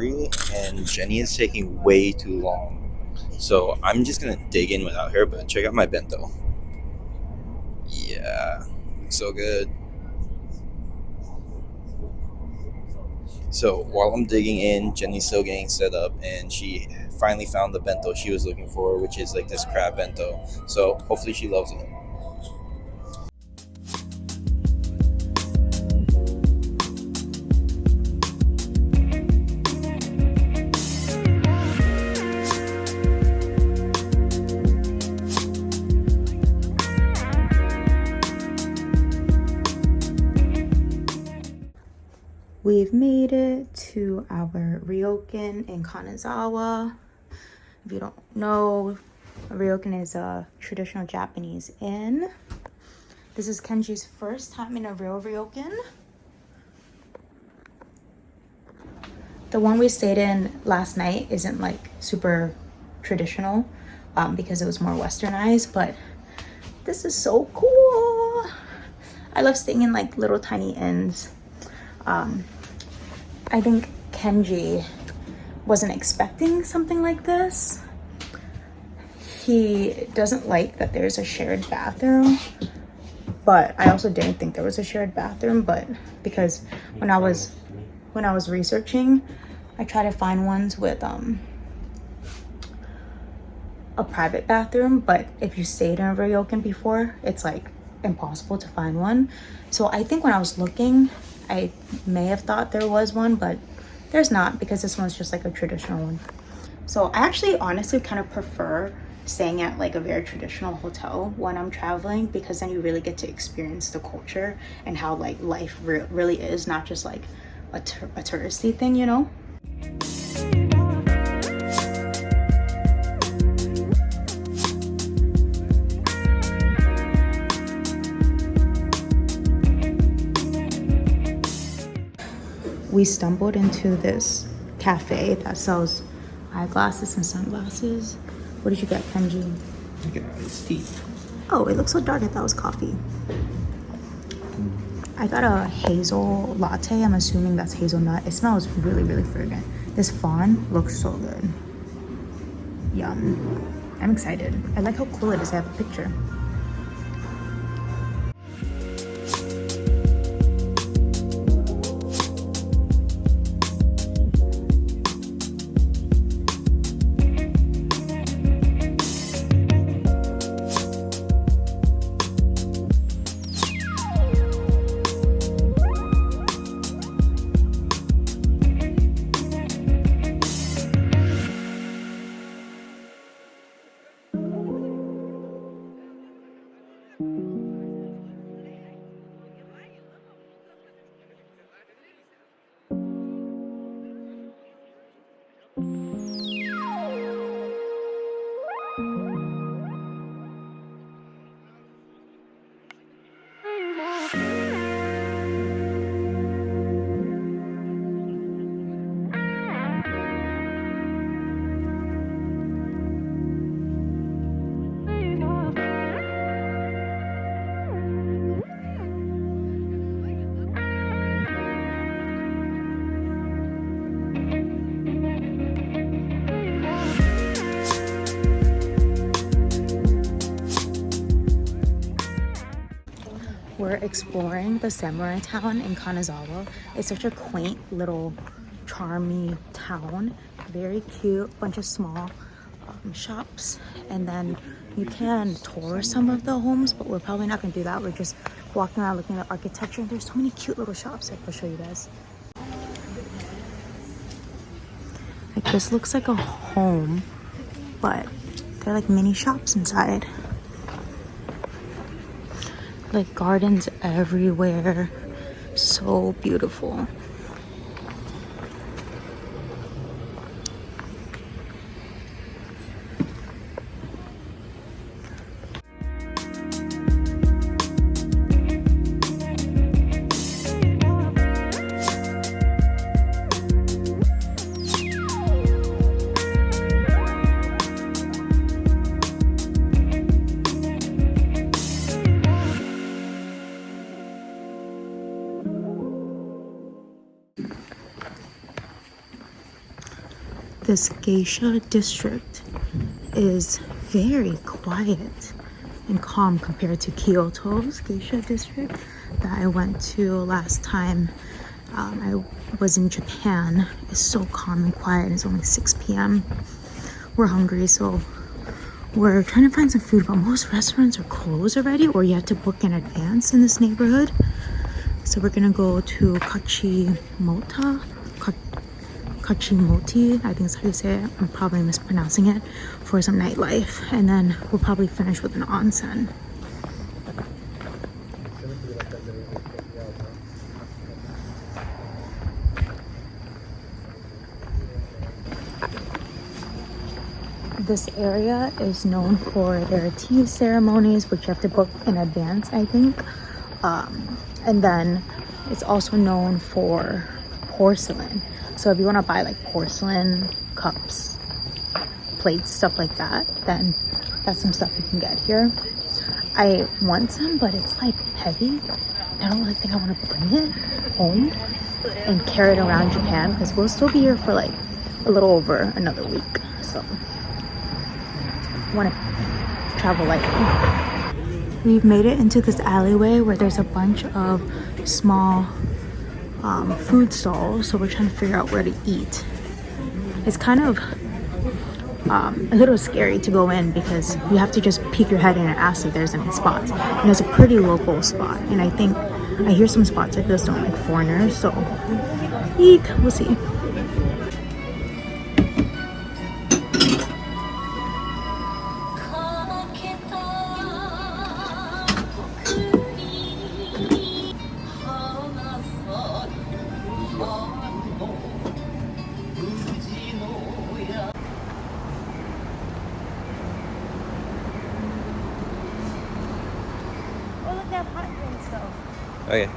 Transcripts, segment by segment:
hungry, and Jenny is taking way too long. So I'm just gonna dig in without her, but check out my bento. Yeah, looks so good. So while I'm digging in, Jenny's still getting set up, and she finally found the bento she was looking for, which is like this crab bento. So hopefully she loves it. We've made it to our ryokan in Kanazawa. If you don't know, a ryokan is a traditional Japanese inn. This is Kenji's first time in a real ryokan. The one we stayed in last night isn't like super traditional because it was more westernized, but this is so cool. I love staying in like little tiny inns. I think Kenji wasn't expecting something like this. He doesn't like that there's a shared bathroom, but I also didn't think there was a shared bathroom, but because when I was researching, I tried to find ones with a private bathroom, but if you stayed in a ryokan before, it's like impossible to find one. So I think when I was looking, I may have thought there was one, but there's not, because this one's just like a traditional one. So I actually honestly kind of prefer staying at like a very traditional hotel when I'm traveling, because then you really get to experience the culture and how like life really is, not just like a touristy thing, you know? We stumbled into this cafe that sells eyeglasses and sunglasses. What did you get, Kenji? I got iced tea. Oh, it looks so dark. I thought it was coffee. I got a hazel latte. I'm assuming that's hazelnut. It smells really, really fragrant. This fawn looks so good. Yum. I'm excited. I like how cool it is. I have a picture. We're exploring the samurai town in Kanazawa. It's such a quaint little charmy town. Very cute, bunch of small shops. And then you can tour some of the homes, but we're probably not gonna do that. We're just walking around looking at the architecture. And there's so many cute little shops. I'll show you guys. Like this looks like a home, but they're like mini shops inside. Like gardens everywhere, so beautiful. This geisha district is very quiet and calm compared to Kyoto's geisha district that I went to last time I was in Japan. It's so calm and quiet, and it's only 6 p.m. We're hungry, so we're trying to find some food, but most restaurants are closed already, or you have to book in advance in this neighborhood. So we're gonna go to Kachimoti, I think that's how you say it. I'm probably mispronouncing it, for some nightlife, and then we'll probably finish with an onsen. This area is known for their tea ceremonies, which you have to book in advance, I think. And then it's also known for porcelain. So if you want to buy like porcelain cups, plates, stuff like that, then that's some stuff you can get here. I want some, but it's like heavy. I don't really think I want to bring it home and carry it around Japan, because we'll still be here for like a little over another week. So I want to travel lightly. We've made it into this alleyway where there's a bunch of small food stalls, so we're trying to figure out where to eat. It's kind of a little scary to go in because you have to just peek your head in and ask if there's any spots. And it's a pretty local spot, and I think I hear some spots like this don't like foreigners, so eek, we'll see. Oh, look, they have hot drinks though. Okay.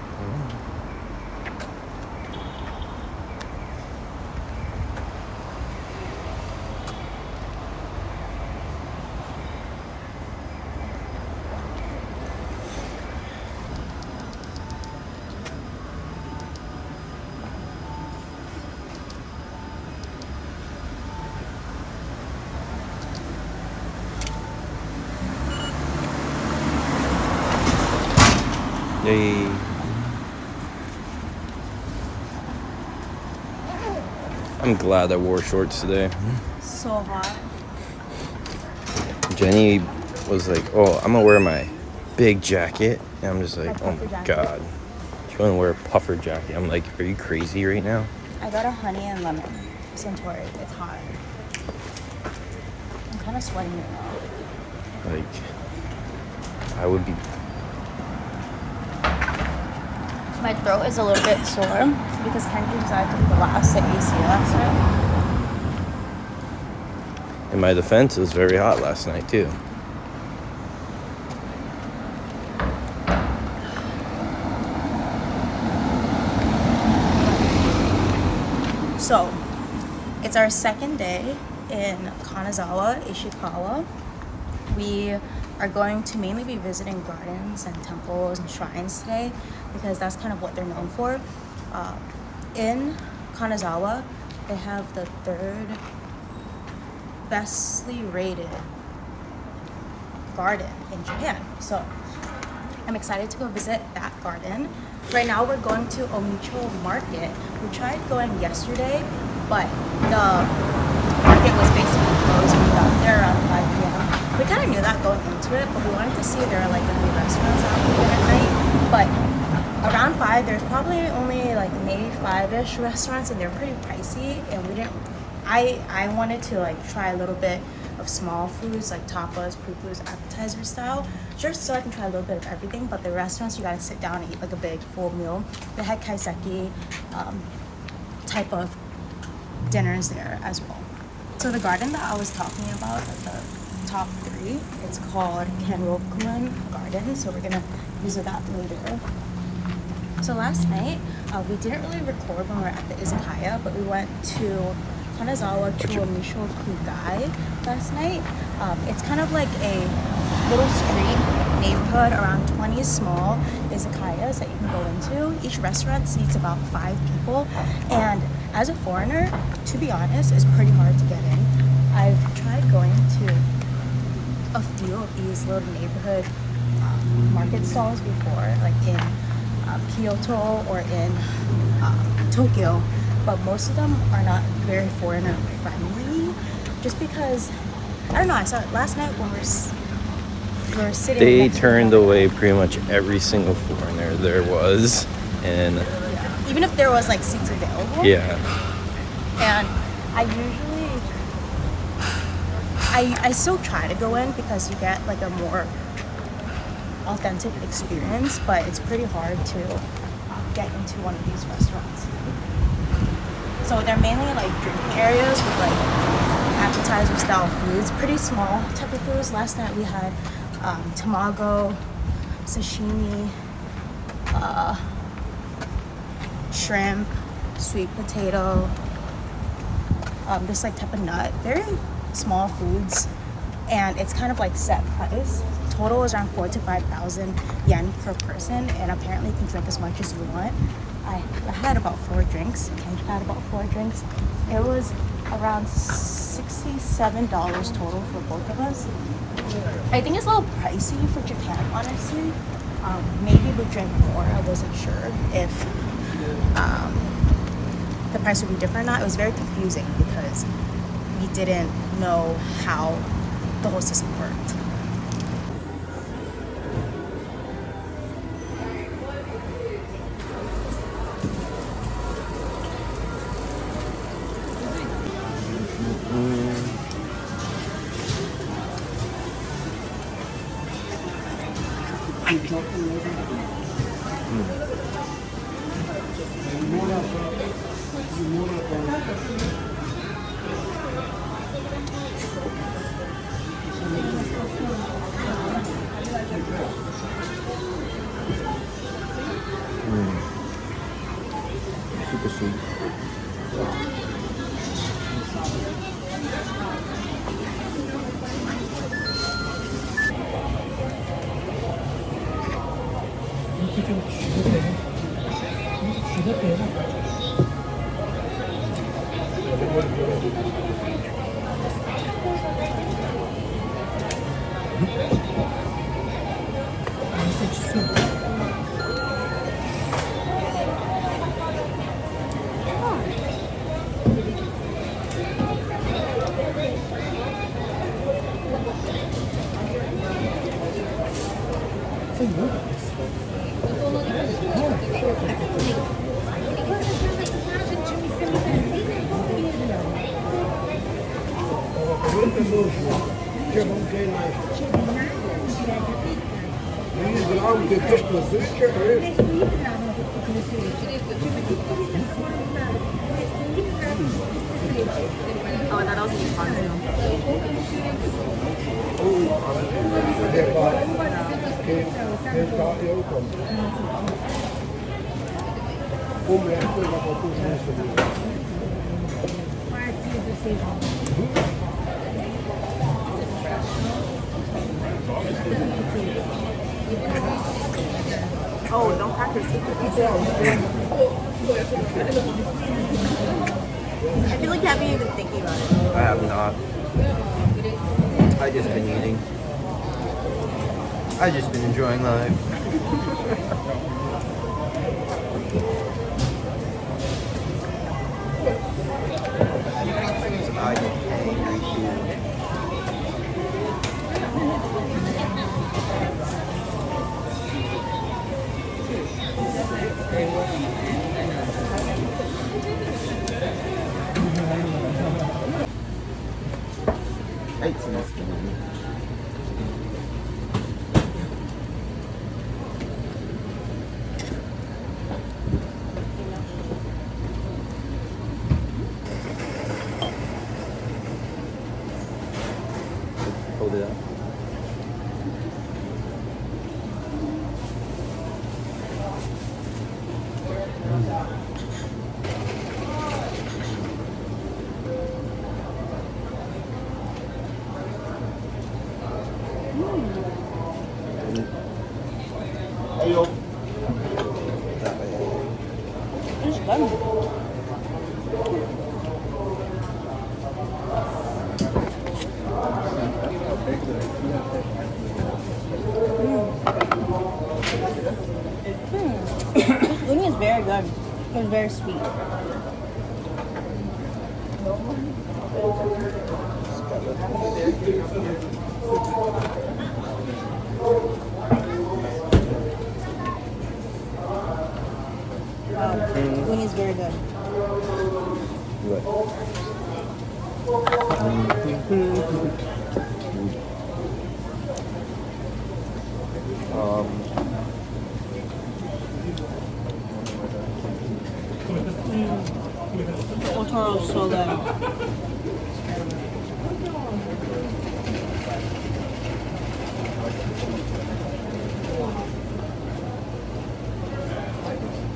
Yay. I'm glad I wore shorts today. So hot. Jenny was like, oh, I'm gonna wear my big jacket. And I'm just like, My oh puffer my jacket. god. She wanna wear a puffer jacket. I'm like, are you crazy right now? I got a honey and lemon Centauri. It's hot. I'm kind of sweating right now. Like, I would be. My throat is a little bit sore because Kendra decided to blast the AC last night. In my defense, it was very hot last night too. So, it's our second day in Kanazawa, Ishikawa. We are going to mainly be visiting gardens and temples and shrines today because that's kind of what they're known for. In Kanazawa, they have the third bestly rated garden in Japan. So I'm excited to go visit that garden. Right now we're going to Omicho Market. We tried going yesterday, but the market was basically closed when we got there around 5 p.m. We kind of knew that going into it, but we wanted to see if there are like going to be restaurants out open at night. But around 5, there's probably only like maybe 5-ish restaurants, and they're pretty pricey, and we didn't I wanted to like try a little bit of small foods like tapas, pupus, appetizer style, just so I can try a little bit of everything. But the restaurants, you gotta sit down and eat like a big full meal. They had kaiseki type of dinners there as well. So the garden that I was talking about, the top 3, it's called Kenrokuen Garden. So we're gonna visit that later. So last night, we didn't really record when we were at the izakaya, but we went to Kanazawa Chuomisho Kugai last night. It's kind of like a little street neighborhood, around 20 small izakayas that you can go into. Each restaurant seats about 5 people, and as a foreigner, to be honest, it's pretty hard to get in. I've tried going to a few of these little neighborhood market stalls before, like in Kyoto or in Tokyo, but most of them are not very foreigner friendly, just because, I don't know, I saw it last night when we were sitting They next to turned them. away pretty much every single foreigner there was, and Yeah. Even if there was like seats available. yeah. And I usually, I still try to go in because you get like a more authentic experience, but it's pretty hard to get into one of these restaurants. So they're mainly like drinking areas with like appetizer style foods, pretty small type of foods. Last night we had tamago, sashimi, shrimp, sweet potato, this like type of nut. Very small foods, and it's kind of like set price. Total is around 4,000 to 5,000 yen per person, and apparently you can drink as much as you want. I had about 4 drinks. Kenji had about 4 drinks. It was around $67 total for both of us. I think it's a little pricey for Japan, honestly. Maybe we drink more. I wasn't sure if the price would be different or not. It was very confusing because we didn't know how the whole system worked. Super sweet. Oh, that also be fun Oh, don't crack your secret. I feel like you haven't even thinking about it. I have not. I just been eating. I just been enjoying life. I get angry too. Hold it up. It's good. It was very sweet. Wow, uni is very good. Otoro is so good.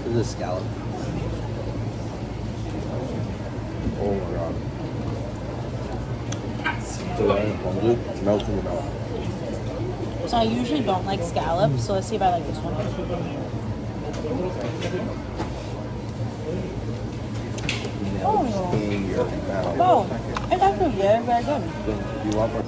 This is a scallop. Oh my god. So that in ponzu melts in the mouth. So I usually don't like scallops, so let's see if I like this one. Melts in your mouth. Oh, it's actually very, very good. Do you want more?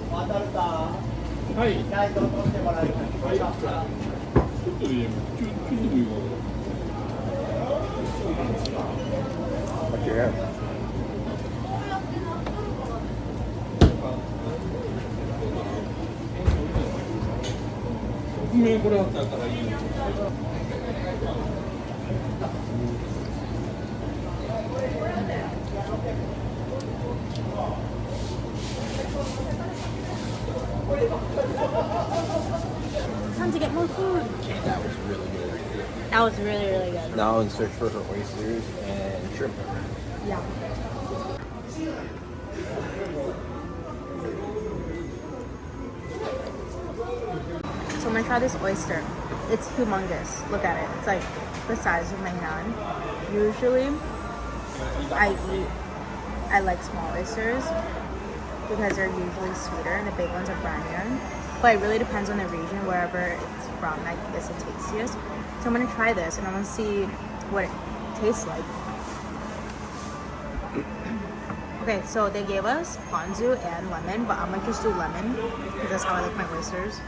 What's your hair? Time to get more food. That was really good. That was really, really good. Now in search for her oysters and shrimp. Yeah. So I'm gonna try this oyster. It's humongous. Look at it. It's like the size of my hand. Usually, I like small oysters because they're usually sweeter and the big ones are brinier. But it really depends on the region, wherever it's from. I think it's the tastiest. So I'm gonna try this and I'm gonna see what it tastes like. Okay, so they gave us ponzu and lemon, but I'm gonna just do lemon because that's how I like my oysters.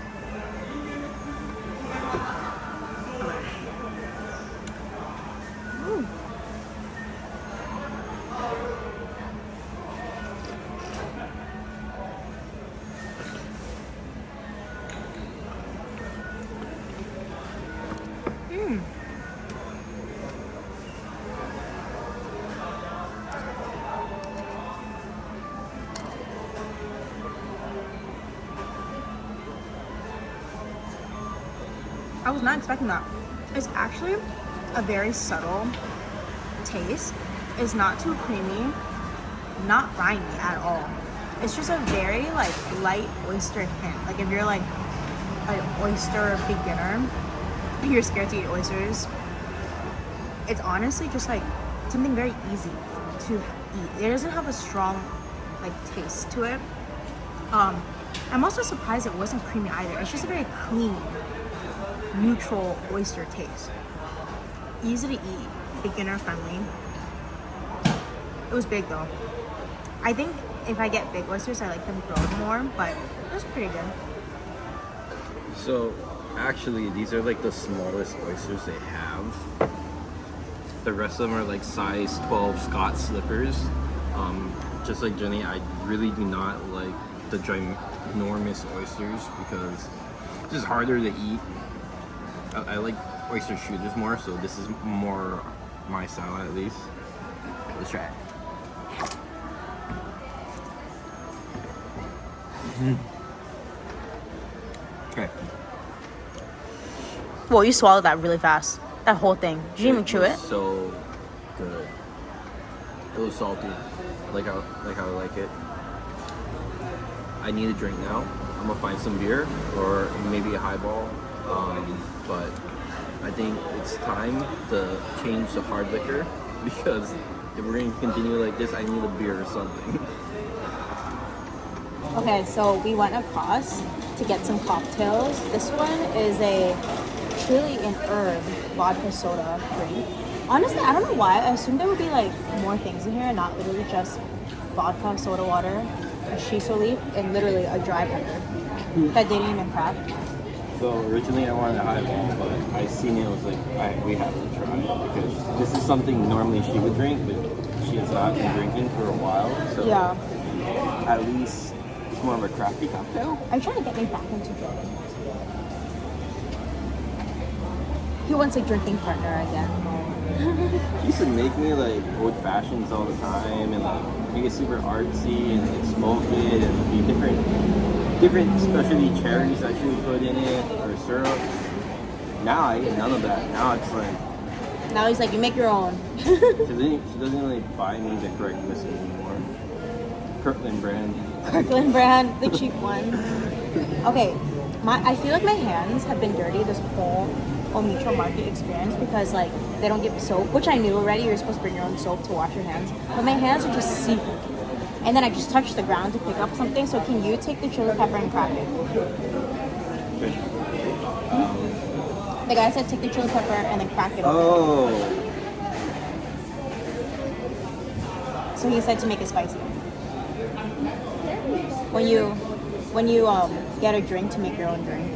Okay. I was not expecting that. It's actually a very subtle taste. It's not too creamy, not briny at all. It's just a very like light oyster hint. Like if you're like an oyster beginner, you're scared to eat oysters, it's honestly just like something very easy to eat. It doesn't have a strong like taste to it. I'm also surprised it wasn't creamy either. It's just a very clean, neutral oyster taste. Easy to eat, beginner friendly. It was big though. I think if I get big oysters, I like them grilled more, but it was pretty good. So, actually, these are like the smallest oysters they have. The rest of them are like size 12 Scott slippers. Just like Jenny, I really do not like the ginormous oysters because it's just harder to eat. I like oyster shooters more, so this is more my style at least. Let's try it. Okay. Well, you swallowed that really fast. That whole thing. Did you even chew it? So good. It was salty, like I like it. I need a drink now. I'm gonna find some beer or maybe a highball. But I think it's time to change the hard liquor because if we're gonna continue like this, I need a beer or something. Okay, so we went across to get some cocktails. This one is a chili and herb vodka soda drink. Honestly, I don't know why. I assumed there would be like more things in here, not literally just vodka, soda water, a shiso leaf, and literally a dry pepper that didn't even crack. So originally I wanted a highball, but I seen it, was like, we have to try it because this is something normally she would drink, but she has not been drinking for a while. So Yeah. at least it's more of a crafty cocktail. Are you trying to get me back into drinking? He wants a drinking partner again. She used to make me like old fashions all the time and like make it super artsy and like smoke it and be different specialty cherries that she would put in it or syrups. Now I get none of that. Now it's like Now he's like, you make your own. she doesn't really buy me the correct whiskey anymore. Kirkland brand. Kirkland brand, the cheap one. Okay, I feel like my hands have been dirty this whole omicho market experience because like they don't give soap, which I knew already. You're supposed to bring your own soap to wash your hands, but my hands are just seeping. And then I just touched the ground to pick up something. So can you take the chili pepper and crack it? The guy said take the chili pepper and then crack it open. Oh. So he said to make it spicy. When you get a drink to make your own drink,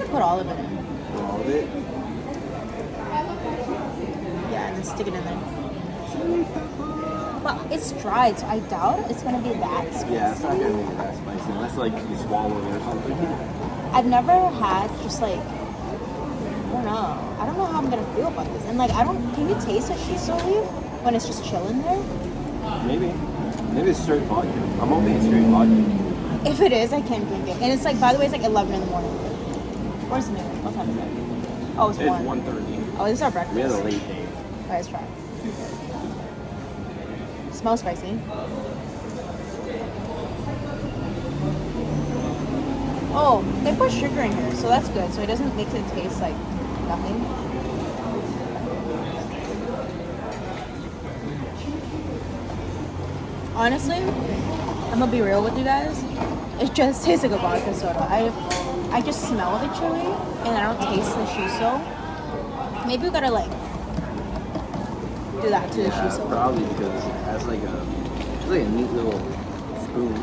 put all of it in. All of it? Yeah, and then stick it in there. But it's dried, so I doubt it's gonna be that spicy. Yeah, it's not gonna be that spicy unless like you swallow it or something. I've never had just like I don't know how I'm gonna feel about this. And like can you taste a shiso leaf when it's just chilling there? Maybe it's straight vodka. I'm hoping it's straight vodka. If it is, I can't drink it. And it's like, by the way, it's like 11 in the morning. Where's the minute? What time is it? Oh, it's 1. 1:30. Oh, this is our breakfast. We had a late day. Alright, let's try. Smells spicy. Oh, they put sugar in here, so that's good. So it doesn't make it taste like nothing. Honestly, I'm gonna be real with you guys. It just tastes like a vodka soda. I just smell the chili and I don't taste the shiso. Maybe we gotta like do that to the shiso. Probably because it has like a neat little spoon.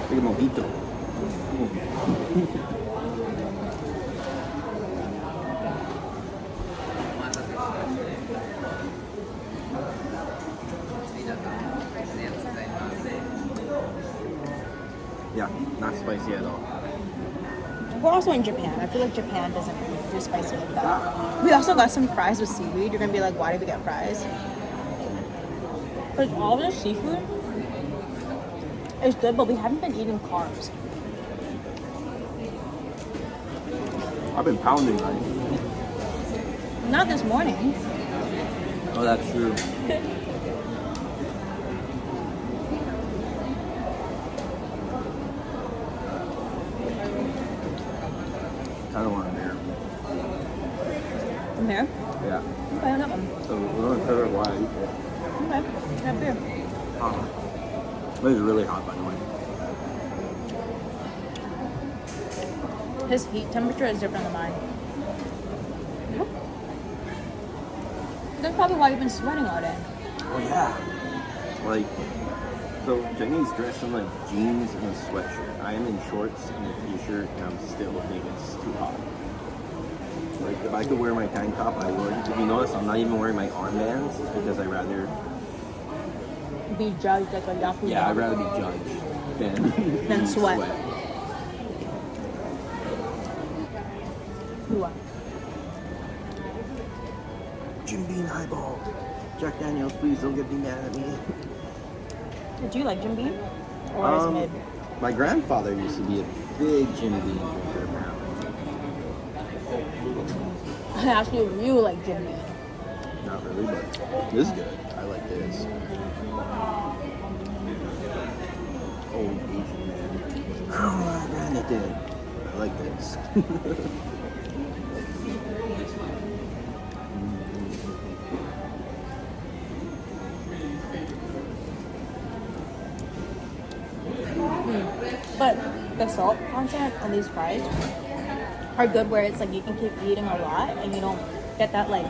Like a mojito. Yeah, not spicy at all. We're also in Japan. I feel like Japan doesn't do spicy like that. We also got some fries with seaweed. You're gonna be like, why did we get fries? Like all the seafood is good, but we haven't been eating carbs. I've been pounding rice. Not this morning. Oh, that's true. I don't want a beer. From here? Yeah. Okay, I got one. So we're going to cover why I eat it. Okay, have beer. It is really hot, by the way. His heat temperature is different than mine. That's probably why you've been sweating all day. Oh yeah. Like, so Jenny's dressed in like jeans and a sweatshirt. I am in shorts and a t-shirt, and I'm still think it's too hot. Like, if I could wear my tank top, I would. If you notice, I'm not even wearing my armbands because I'd rather. Be judged like a yakuza. Yeah, I'd rather be judged than sweat. Who won? Jim Beam highball. Jack Daniels, please don't get me mad at me. Do you like Jim Beam? Or is it mid? My grandfather used to be a big Jim Beam drinker, apparently. I asked you if you like Jim Beam. Not really, but this is good. I like this. Old Asian man. Oh, my God, it did. I like this. But the salt content on these fries are good where it's like you can keep eating a lot and you don't get that like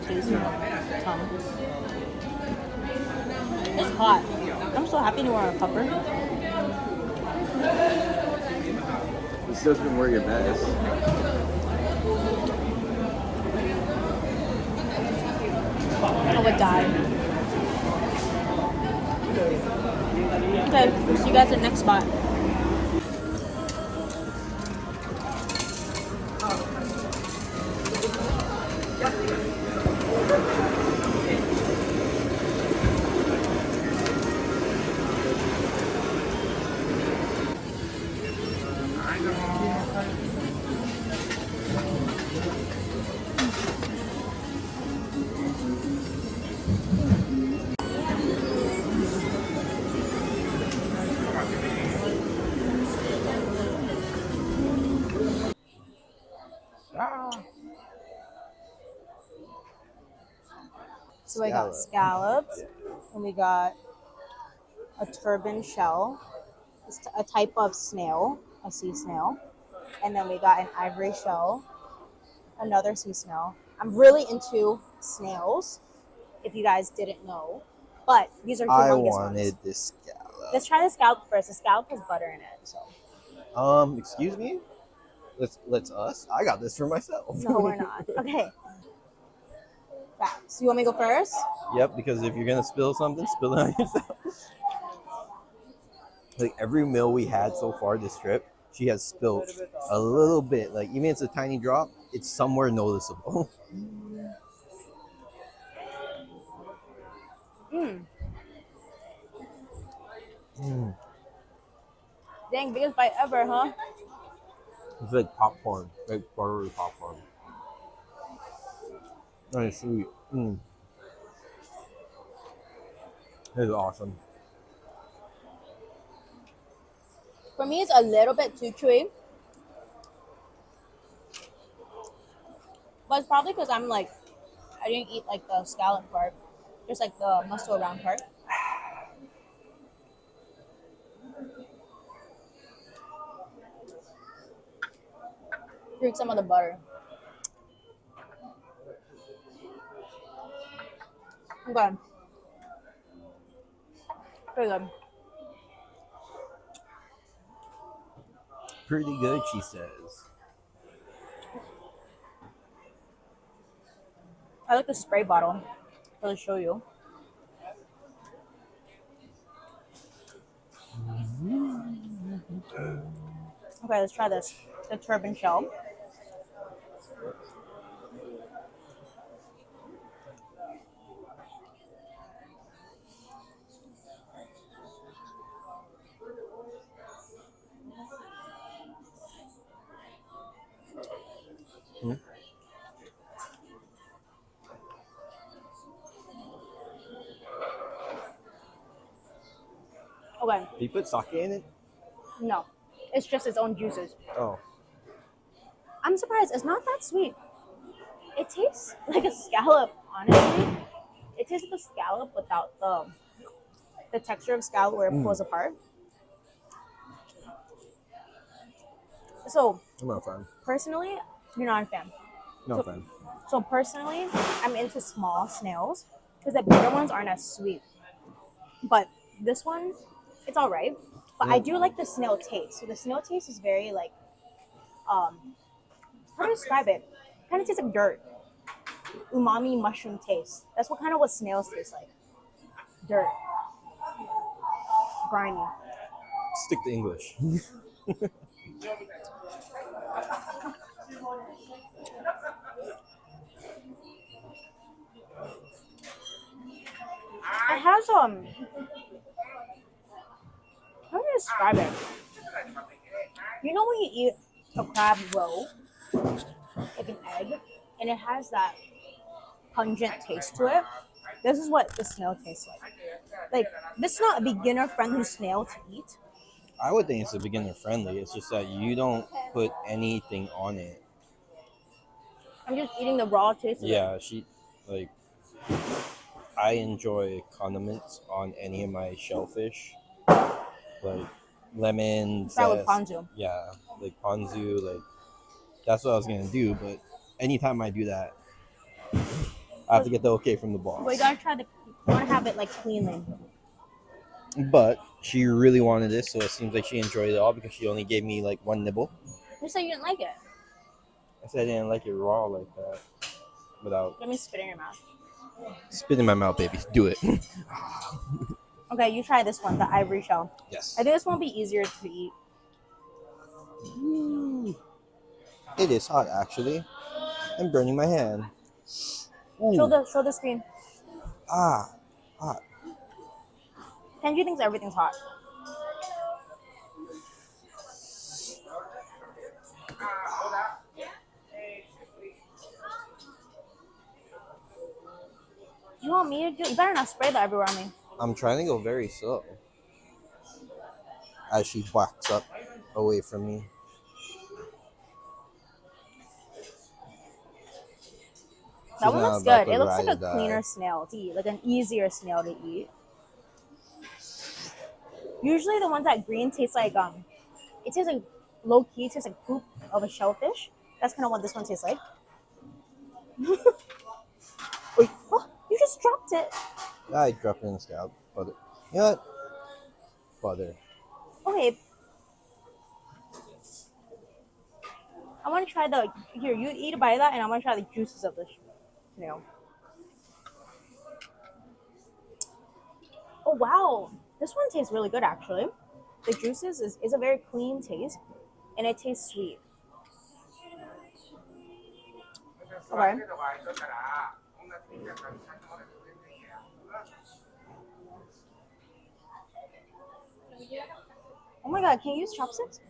taste in your tongue. It's hot. I'm so happy to wear a cover. You still can wear your best. I would die. Okay, we'll see you guys at the next spot. So we got scallops, and we got a turban shell. It's a type of snail, a sea snail. And then we got an ivory shell, another sea snail. I'm really into snails, if you guys didn't know. But these are humongous ones. This scallop. Let's try the scallop first. The scallop has butter in it, so. Excuse me? Let's us? I got this for myself. No, we're not. Okay. So you want me to go first? Yep, because if you're gonna spill something, spill it on yourself. Like every meal we had so far this trip, she has spilled a little bit. Like even if it's a tiny drop, it's somewhere noticeable. Dang, biggest bite ever, huh? It's like popcorn, like buttery popcorn. Nice, sweet. This is awesome. For me, it's a little bit too chewy. But it's probably because I didn't eat like the scallop part, just like the muscle around part. Drink some of the butter. Okay. Pretty good. Pretty good, she says. I like the spray bottle. I'll show you. Okay, let's try this. The turban shell. Okay. Do you put sake in it? No, it's just its own juices. Oh. I'm surprised. It's not that sweet. It tastes like a scallop, honestly. It tastes like a scallop without the texture of scallop where it pulls apart. So, I'm not a fan. personally, you're not a fan. Not a fan. So personally, I'm into small snails because the bigger ones aren't as sweet. But this one, it's all right. But I do like the snail taste. So the snail taste is very like, how to describe it? Kind of tastes like dirt. Umami mushroom taste. That's what snails taste like. Dirt. Briny. Stick to English. It has how do you describe it? You know when you eat a crab roe, like an egg, and it has that pungent taste to it? This is what the snail tastes like. Like, this is not a beginner-friendly snail to eat. I would think it's a beginner friendly. It's just that you don't put anything on it. I'm just eating the raw taste of it. Yeah, I enjoy condiments on any of my shellfish. Like lemon, Try with zest. ponzu. Yeah, like ponzu, that's what I was gonna do, but anytime I do that, I have to get the okay from the boss. But you gotta try you wanna have it like cleanly. But she really wanted this, so it seems like she enjoyed it all because she only gave me like one nibble. You said you didn't like it. I said I didn't like it raw like that. Without Let me spit in your mouth. spit in my mouth, baby. Do it. Okay, you try this one, the ivory shell. Yes. I think this one will be easier to eat. Ooh. It is hot, actually. I'm burning my hand. Ooh. Show the screen. Ah. Hot. Kenji thinks everything's hot. You want me to do? You better not spray that everywhere on me. I'm trying to go very slow as she backs up away from me. That She's one not looks about good. to It looks ride like or a die. cleaner snail to eat, like an easier snail to eat. Usually the ones that green taste like it tastes like low key, it tastes like poop of a shellfish. That's kind of what this one tastes like. Oh, you just dropped it. I dropped it in the scalp. Butter. You know what? Butter. Okay, I want to try the here. You eat a bite of that, and I want to try the juices of the snail. Oh wow, this one tastes really good actually. The juices is a very clean taste, and it tastes sweet. Okay. Oh my god, can you use chopsticks?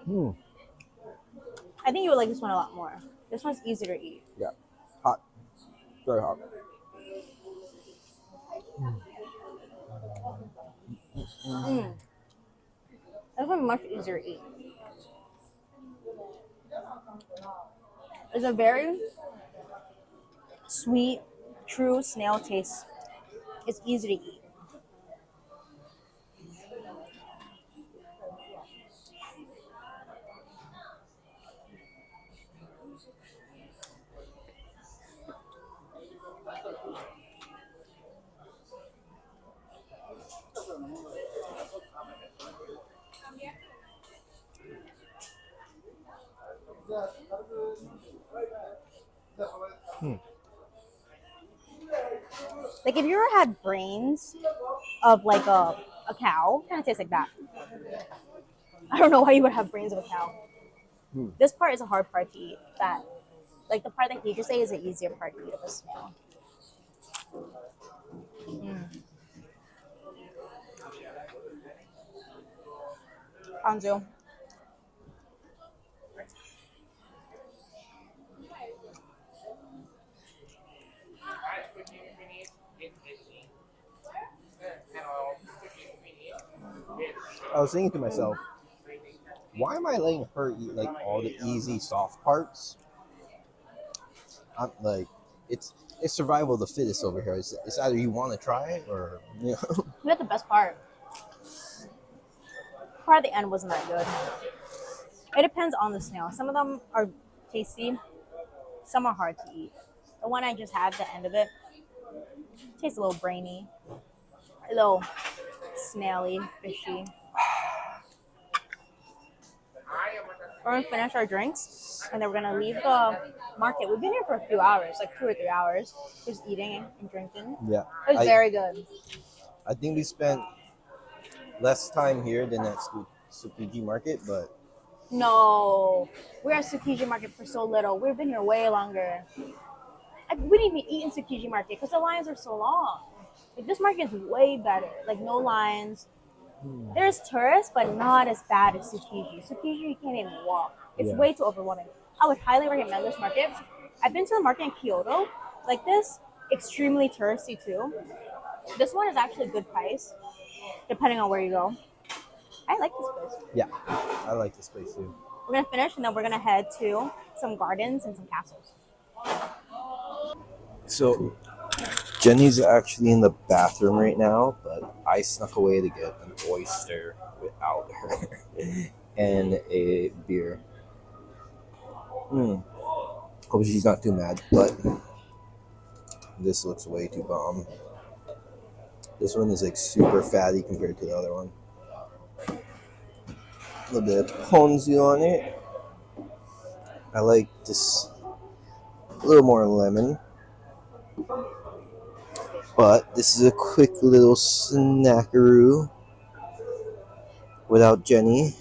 Hmm. I think you would like this one a lot more. This one's easy to eat. Yeah. Hot. Very hot. Mm. This one's much easier to eat. It's a very sweet, true snail taste. It's easy to eat. Hmm. Like if you ever had brains of like a cow, kind of tastes like that. I don't know why you would have brains of a cow. Hmm. This part is a hard part to eat. That like the part that he just say is the easier part to eat of a snail. Mm. Anzu. I was thinking to myself, why am I letting her eat like all the easy, soft parts? I'm like, it's survival of the fittest over here. It's either you want to try it or you know. You had the best part. Part at the end wasn't that good. It depends on the snail. Some of them are tasty. Some are hard to eat. The one I just had, the end of it, tastes a little brainy, a little snaily, fishy. We're gonna finish our drinks, and then we're gonna leave the market. We've been here for a few hours, like 2 or 3 hours, just eating and drinking. Yeah, It was I very good. I think we spent less time here than at Tsukiji Market, but No, we're at Tsukiji Market for so little. We've been here way longer. We didn't even eat in Tsukiji Market because the lines are so long. Like, this market is way better. Like no lines. There's tourists, but not as bad as Tsukiji. Tsukiji, you can't even walk. It's yeah, way too overwhelming. I would highly recommend this market. I've been to the market in Kyoto, like this, extremely touristy too. This one is actually a good price, depending on where you go. I like this place. yeah, I like this place too. We're gonna finish, and then we're gonna head to some gardens and some castles. So Jenny's actually in the bathroom right now, but I snuck away to get an oyster without her and a beer. Hope she's not too mad, but This looks way too bomb. This one is like super fatty compared to the other one. A little bit of ponzu on it. I like this a little more lemon. But this is a quick little snackaroo without Jenny.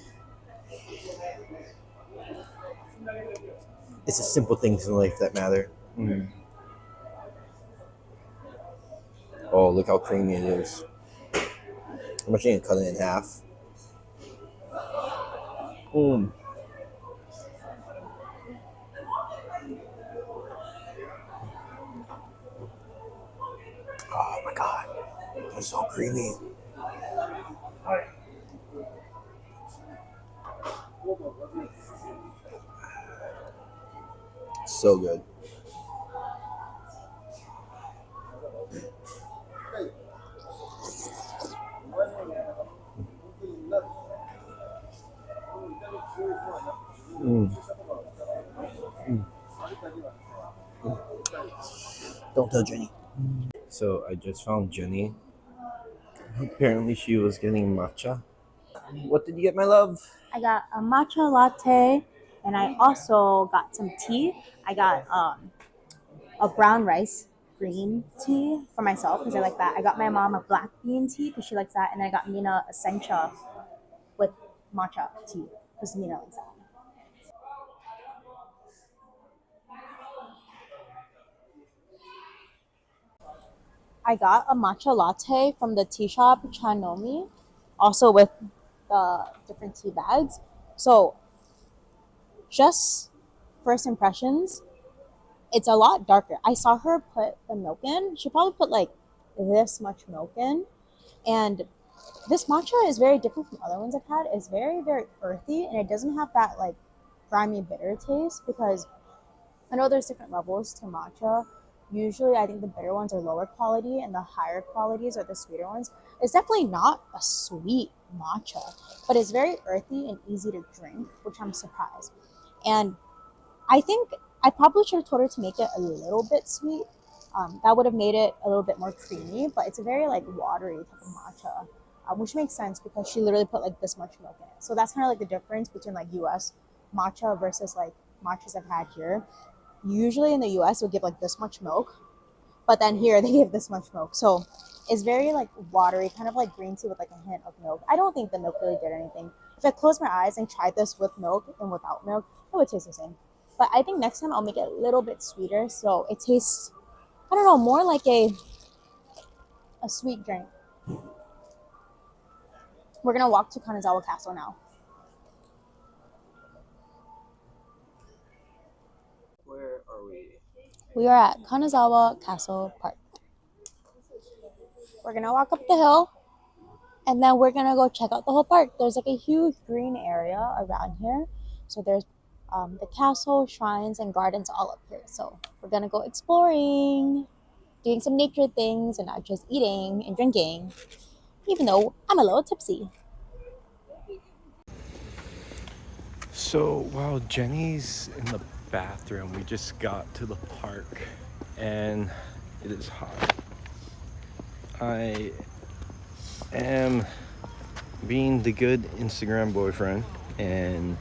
It's the simple things in life that matter. Oh, look how creamy it is. I'm actually gonna cut it in half. Mm. Oh my god, it's so creamy. So good. Mm. Don't tell Jenny. So I just found Jenny. Apparently she was getting matcha. What did you get, my love? I got a matcha latte, and I also got some tea. I got a brown rice green tea for myself because I like that. I got my mom a black bean tea because she likes that, and I got Mina a sencha with matcha tea because Mina likes that. I got a matcha latte from the tea shop Chanomi, also with the different tea bags. So just first impressions, it's a lot darker. I saw her put the milk in. She probably put like this much milk in, and this matcha is very different from other ones I've had. It's very, very earthy, and it doesn't have that like grimy bitter taste because I know there's different levels to matcha. Usually, I think the bitter ones are lower quality, and the higher qualities are the sweeter ones. It's definitely not a sweet matcha, but it's very earthy and easy to drink, which I'm surprised. And I think I probably should have told her to make it a little bit sweet. That would have made it a little bit more creamy, but it's a very like watery type of matcha, which makes sense because she literally put like this much milk in it. So that's kind of like the difference between like U.S. matcha versus like matchas I've had here. Usually in the U.S. would give like this much milk, but then here they give this much milk. So it's very like watery, kind of like green tea with like a hint of milk. I don't think the milk really did anything. If I closed my eyes and tried this with milk and without milk, it would taste the same. But I think next time I'll make it a little bit sweeter so it tastes, I don't know, more like a sweet drink. We're gonna walk to Kanazawa Castle now. Where are we? We are at Kanazawa Castle Park. We're gonna walk up the hill and then we're gonna go check out the whole park. There's like a huge green area around here. So there's the castle, shrines, and gardens all up here. So we're gonna go exploring, doing some nature things, and not just eating and drinking, even though I'm a little tipsy. So while Jenny's in the bathroom, we just got to the park and it is hot. I am being the good Instagram boyfriend and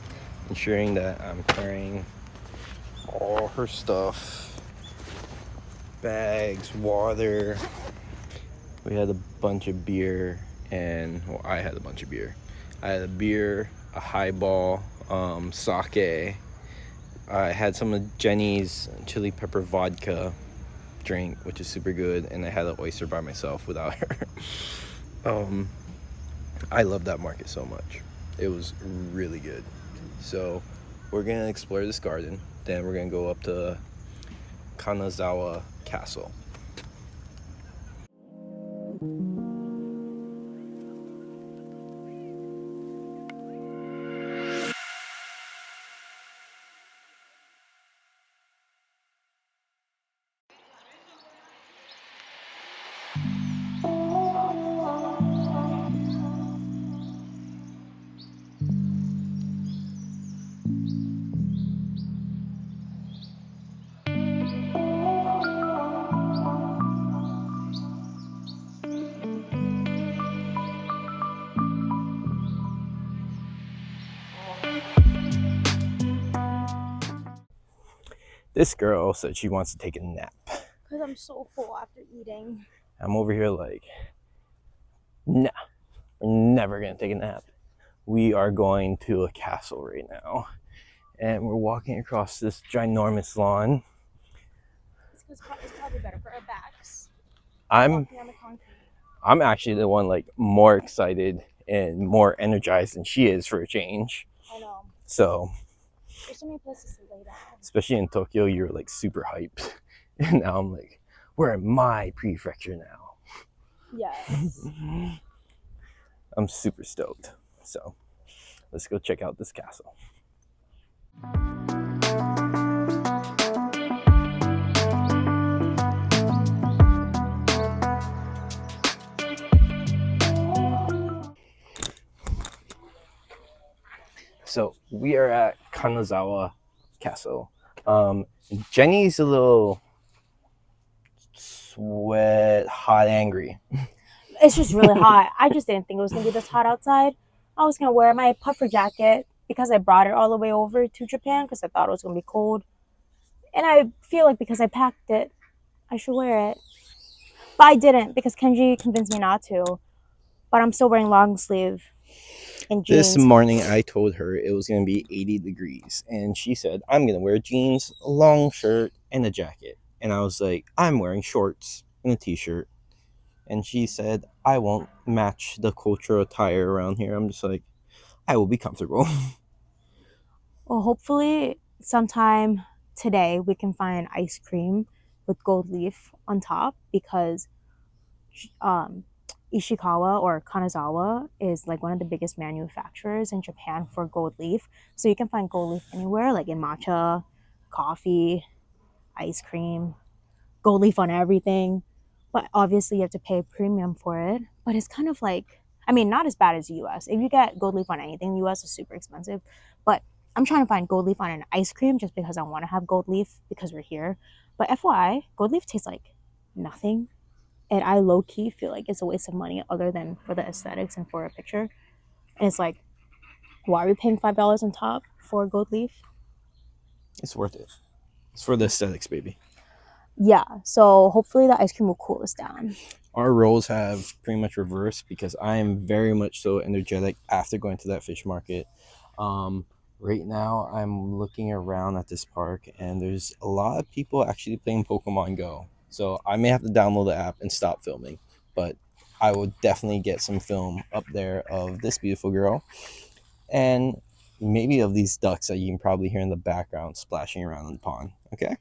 ensuring that I'm carrying all her stuff, bags, water. We had a bunch of beer, and well, I had a bunch of beer. I had a beer, a highball, sake. I had some of Jenny's chili pepper vodka drink, which is super good, and I had an oyster by myself without her. I love that market so much. It was really good. So we're gonna explore this garden. Then we're gonna go up to Kanazawa Castle. This girl said she wants to take a nap. Because I'm so full after eating. I'm over here like, nah, we're never going to take a nap. We are going to a castle right now. And we're walking across this ginormous lawn. It's probably better for our backs. I'm Walking on the concrete. I'm actually the one like more excited and more energized than she is for a change. I know. So There's so many places to lay down. especially in Tokyo, you're like super hyped. And now I'm like, we're in my prefecture now. Yes. I'm super stoked. So let's go check out this castle. So we are at Kanazawa Castle. Jenny's a little hot, angry. It's just really hot. I just didn't think it was going to be this hot outside. I was going to wear my puffer jacket because I brought it all the way over to Japan because I thought it was going to be cold. And I feel like because I packed it, I should wear it. But I didn't because Kenji convinced me not to. But I'm still wearing long sleeve and jeans. This morning I told her it was going to be 80 degrees. And she said, I'm going to wear jeans, a long shirt, and a jacket. And I was like, I'm wearing shorts and a t-shirt. And she said, I won't match the cultural attire around here. I'm just like, I will be comfortable. Well, hopefully sometime today we can find ice cream with gold leaf on top because Ishikawa or Kanazawa is like one of the biggest manufacturers in Japan for gold leaf. So you can find gold leaf anywhere, like in matcha, coffee, ice cream, gold leaf on everything. But obviously you have to pay a premium for it. But it's kind of like, I mean, not as bad as the US. If you get gold leaf on anything, the US is super expensive. But I'm trying to find gold leaf on an ice cream just because I want to have gold leaf because we're here. But FYI, gold leaf tastes like nothing. And I low-key feel like it's a waste of money other than for the aesthetics and for a picture. And it's like, why are we paying $5 on top for gold leaf? It's worth it. It's for the aesthetics, baby. Yeah, so hopefully the ice cream will cool us down. Our roles have pretty much reversed because I am very much so energetic after going to that fish market. Right now, I'm looking around at this park and there's a lot of people actually playing Pokemon Go. So I may have to download the app and stop filming, but I will definitely get some film up there of this beautiful girl and maybe of these ducks that you can probably hear in the background splashing around in the pond. Okay?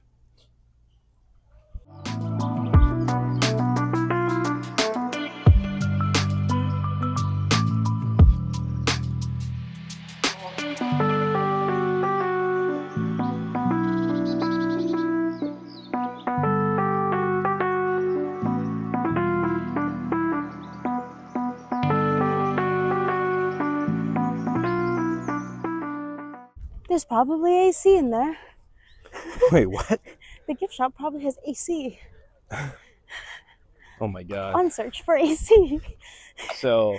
There's probably AC in there. Wait, what? The gift shop probably has AC. Oh my god. On search for AC. So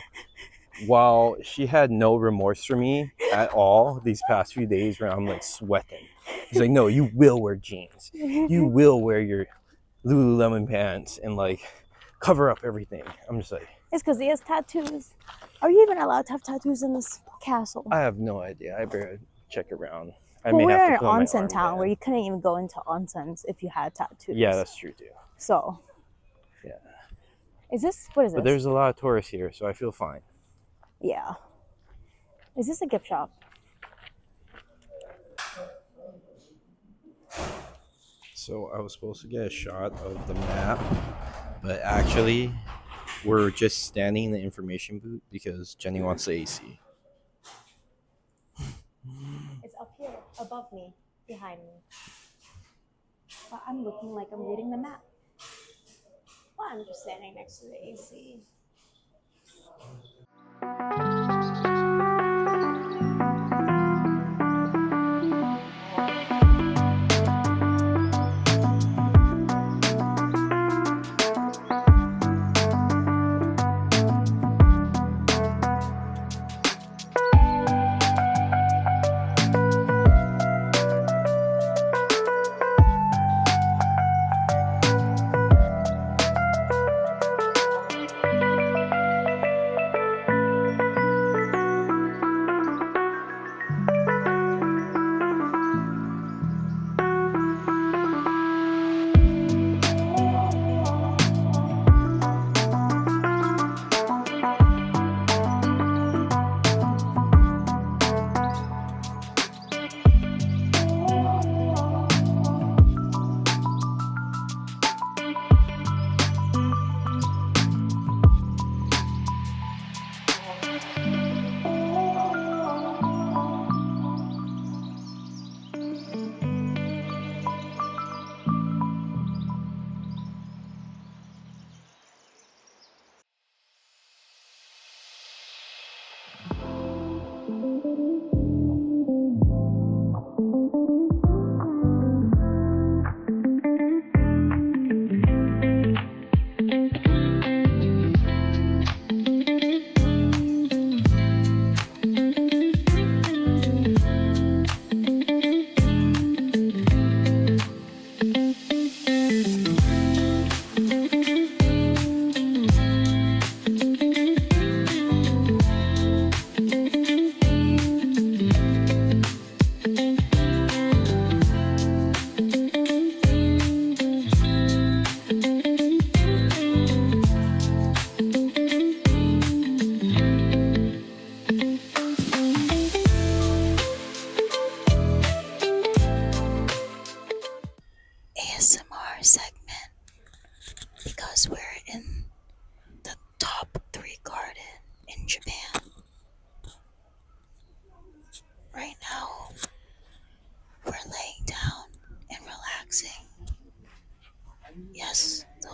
while she had no remorse for me at all these past few days where I'm like sweating, she's like, no, you will wear jeans. You will wear your Lululemon pants and like cover up everything. I'm just like, It's because he has tattoos. Are you even allowed to have tattoos in this castle? I have no idea. I better check around. I Well, may we're have in to an put on my onsen town where armband. you couldn't even go into onsens if you had tattoos. Yeah, that's true too. So. Yeah. What is this? But there's a lot of tourists here, so I feel fine. Yeah. Is this a gift shop? So I was supposed to get a shot of the map, but actually we're just standing in the information booth because Jenny wants the AC. It's up here, above me, behind me. But I'm looking like I'm reading the map. Well, I'm just standing next to the AC.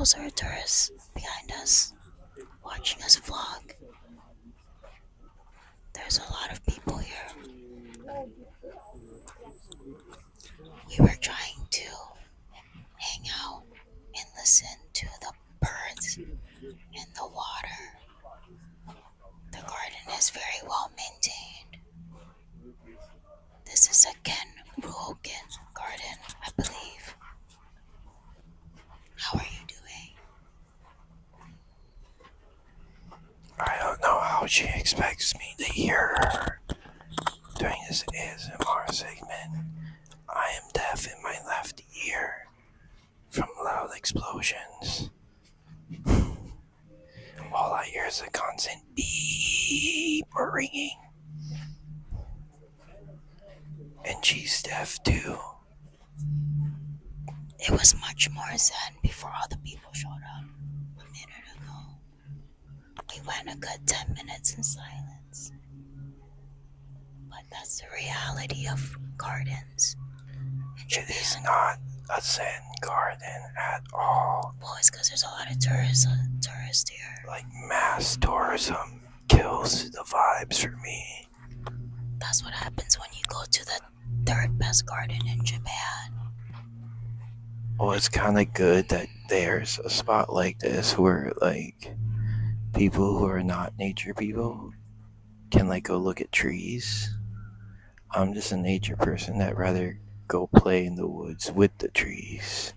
those are tourists behind us watching us vlog. There's a lot of people here. We were trying to hang out and listen to the birds in the water. The garden is very well maintained. This is a Ken Ruoken garden, I believe. How are you doing? I don't know how she expects me to hear her during this ASMR segment. I am deaf in my left ear from loud explosions. All I hear is a constant beep or ringing. And she's deaf too. It was much more zen before all the people showed up a minute ago. We went a good 10 minutes in silence. But that's the reality of gardens in Japan. It is not a zen garden at all. Well, it's because there's a lot of tourists here. Like mass tourism kills the vibes for me. That's what happens when you go to the third best garden in Japan. Well, it's kind of good that there's a spot like this where like people who are not nature people can like go look at trees. I'm just a nature person that rather go play in the woods with the trees,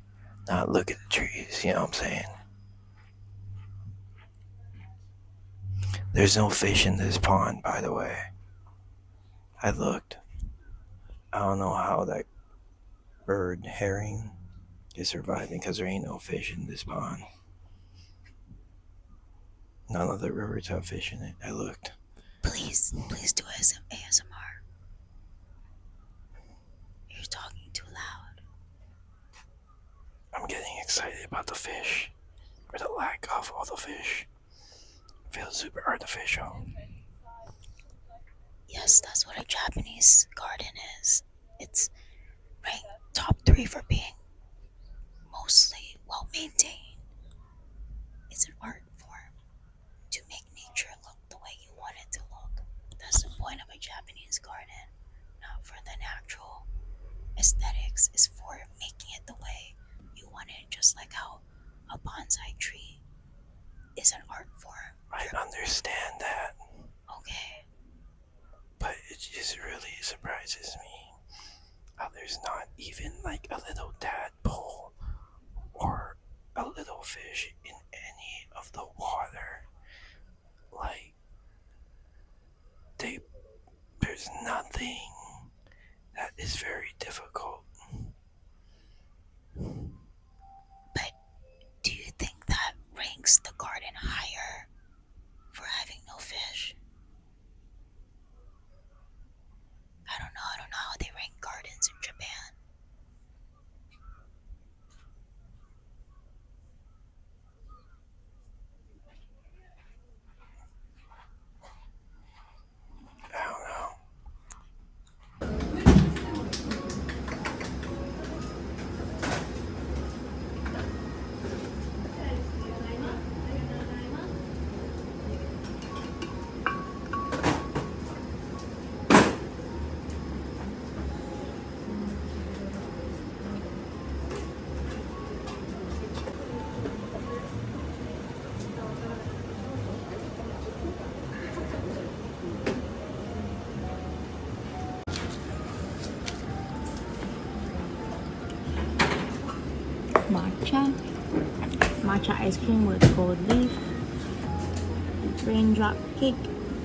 not look at the trees. You know what I'm saying? There's no fish in this pond, by the way. I looked. I don't know how that bird herring is surviving because there ain't no fish in this pond. None of the rivers have fish in it. I looked. Please do ASMR. You're talking too loud. I'm getting excited about the fish, or the lack of all the fish. It feels super artificial. Yes, that's what a Japanese garden is. It's ranked top 3 for being mostly well maintained. It's an art form to make nature look the way you want it to look. That's the point of a Japanese garden, not for the natural aesthetics. It's for making it the way you want it, just like how a bonsai tree is an art form. I understand that, Okay. but it just really surprises me how there's not even like a little tadpole or a little fish in any of the water. Like, there's nothing. That is very difficult. But do you think that ranks the garden higher for having no fish? I don't know how they rank gardens in Japan. I don't know. Matcha ice cream with gold leaf, raindrop cake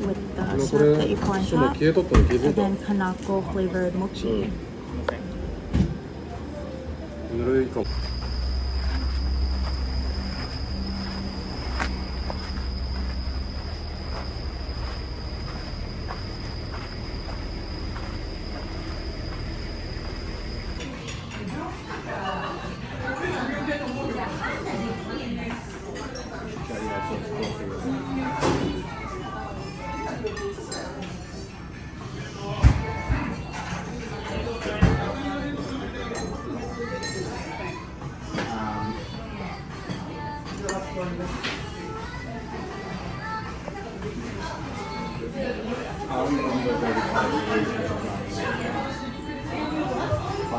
with the syrup that you pour on top, and then kanako flavored mochi.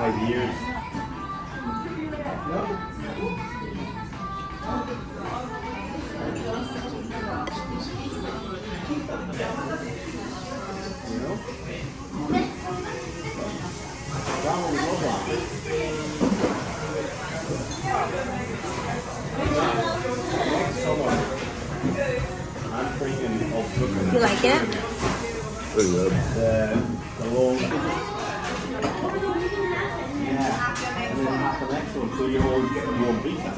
5 years. You know? That one we love that. Next summer, I'm thinking of cooking. You like it? Pretty good. The long. Yeah. And then you have the next one, so you always get more pizza.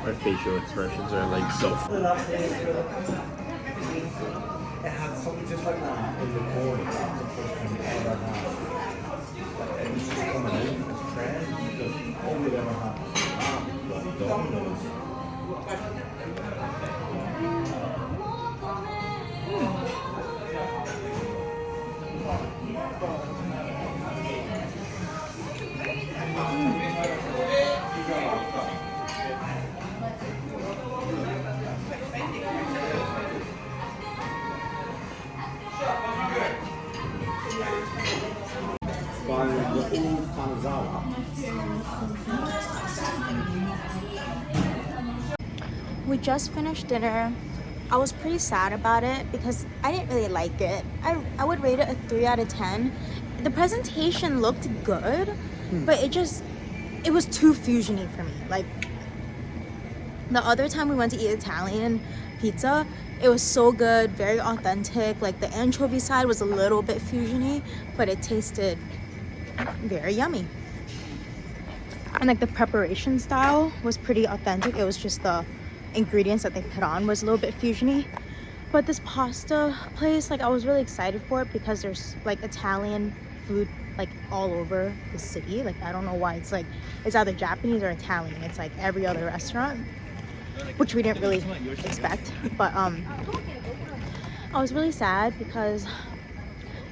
My facial expressions are like so. It had something just like that in the morning. That was the first time we ever had. It was just coming in as a trend because all we'd ever had was Domino's. By the old kanazawa. We just finished dinner. I was pretty sad about it because I didn't really like it. I would rate it a 3 out of 10. The presentation looked good, but it was too fusiony for me. Like the other time we went to eat Italian pizza, it was so good, very authentic. Like the anchovy side was a little bit fusiony, but it tasted very yummy. And like the preparation style was pretty authentic. It was just the ingredients that they put on was a little bit fusiony. But this pasta place, like I was really excited for it because there's like Italian food like all over the city. Like I don't know why, it's like it's either Japanese or Italian. It's like every other restaurant, which we didn't really expect. But I was really sad because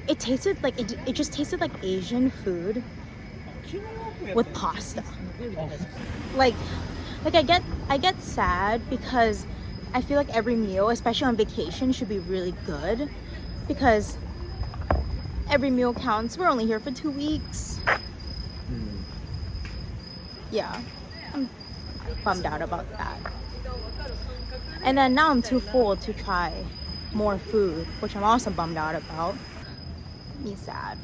it tasted like it just tasted like Asian food with pasta. Like I get sad because I feel like every meal, especially on vacation, should be really good because every meal counts. We're only here for 2 weeks. Yeah, I'm bummed out about that. And then now I'm too full to try more food, which I'm also bummed out about. Me sad.